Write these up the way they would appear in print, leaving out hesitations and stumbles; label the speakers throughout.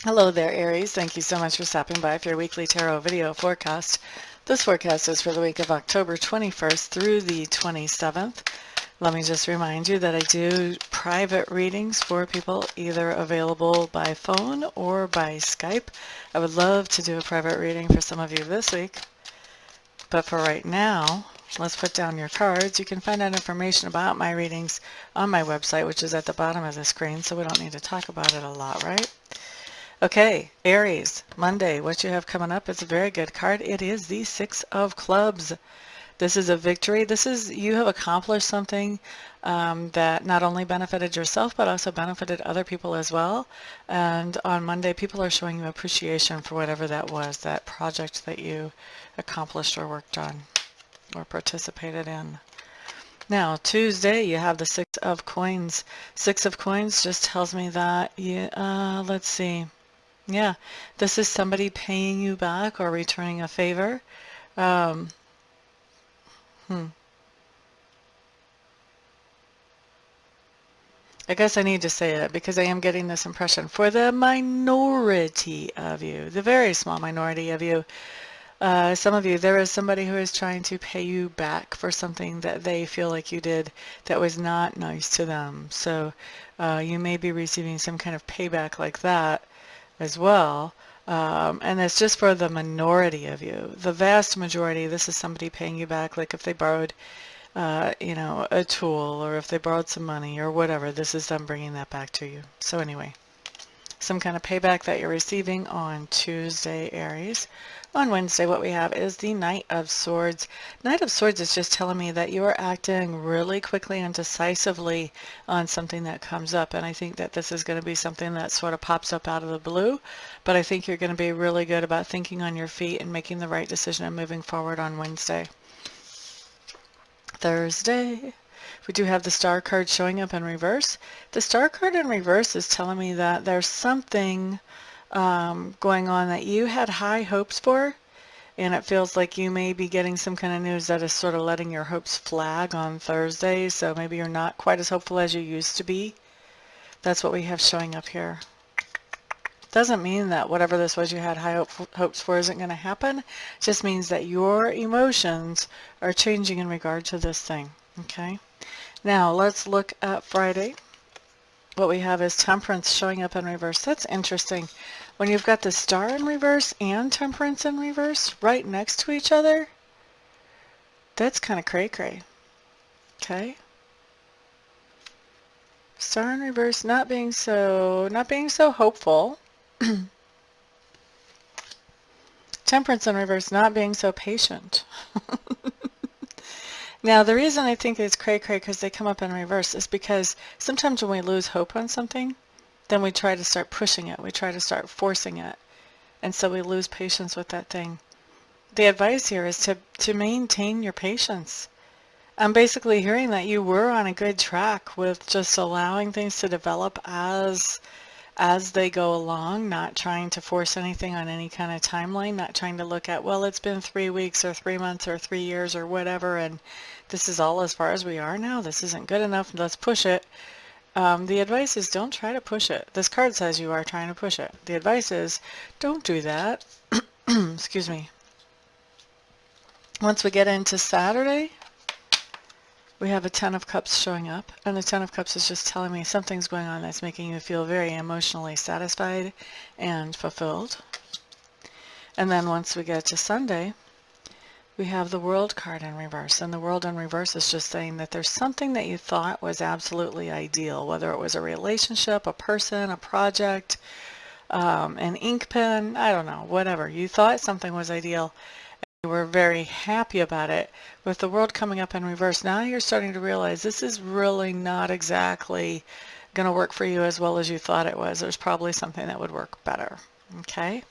Speaker 1: Hello there, Aries. Thank you so much for stopping by for your weekly tarot video forecast. This forecast is for the week of October 21st through the 27th. Let me just remind you that I do private readings for people either available by phone or by Skype. I would love to do a private reading for some of you this week, but for right now, let's put down your cards. You can find out information about my readings on my website, which is at the bottom of the screen, so we don't need to talk about it a lot, right? Okay, Aries, Monday, what you have coming up is a very good card. It is the Six of Clubs. This is a victory. This is, you have accomplished something that not only benefited yourself, but also benefited other people as well. And on Monday, people are showing you appreciation for whatever that was, that project that you accomplished or worked on or participated in. Now, Tuesday, you have the Six of Coins. Six of Coins just tells me that let's see. Yeah, this is somebody paying you back or returning a favor. Um, I guess I need to say it because I am getting this impression. For the minority of you, the very small minority of you, some of you, there is somebody who is trying to pay you back for something that they feel like you did that was not nice to them. So you may be receiving some kind of payback like that as well. And it's just for the minority of you. The vast majority, this is somebody paying you back, like if they borrowed, a tool, or if they borrowed some money or whatever, this is them bringing that back to you. So anyway, some kind of payback that you're receiving on Tuesday, Aries. On Wednesday, what we have is the Knight of Swords. Knight of Swords is just telling me that you are acting really quickly and decisively on something that comes up. And I think that this is going to be something that sort of pops up out of the blue. But I think you're going to be really good about thinking on your feet and making the right decision and moving forward on Wednesday. Thursday, we do have the Star card showing up in reverse. The Star card in reverse is telling me that there's something going on that you had high hopes for, and it feels like you may be getting some kind of news that is sort of letting your hopes flag on Thursday, so maybe you're not quite as hopeful as you used to be. That's what we have showing up here. Doesn't mean that whatever this was you had high hopes for isn't going to happen. It just means that your emotions are changing in regard to this thing. Okay. Now let's look at Friday. What we have is Temperance showing up in reverse. That's interesting. When you've got the Star in reverse and Temperance in reverse right next to each other, that's kind of cray-cray. Okay. Star in reverse not being so hopeful. Temperance in reverse not being so patient. Now, the reason I think it's cray-cray because they come up in reverse is because sometimes when we lose hope on something, then we try to start pushing it. We try to start forcing it. And so we lose patience with that thing. The advice here is to maintain your patience. I'm basically hearing that you were on a good track with just allowing things to develop as they go along, not trying to force anything on any kind of timeline, not trying to look at, well, it's been 3 weeks or 3 months or 3 years or whatever, and this is all as far as we are now. This isn't good enough. Let's push it. The advice is don't try to push it. This card says you are trying to push it. The advice is don't do that. Excuse me. Once we get into Saturday, we have a Ten of Cups showing up, and the Ten of Cups is just telling me something's going on that's making you feel very emotionally satisfied and fulfilled. And then once we get to Sunday, we have the World card in reverse, and the World in reverse is just saying that there's something that you thought was absolutely ideal, whether it was a relationship, a person, a project, an ink pen, I don't know, whatever. You thought something was ideal. You were very happy about it. With the World coming up in reverse, now you're starting to realize this is really not exactly going to work for you as well as you thought it was. There's probably something that would work better. Okay?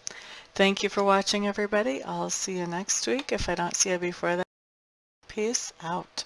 Speaker 1: Thank you for watching, everybody. I'll see you next week. If I don't see you before then, peace out.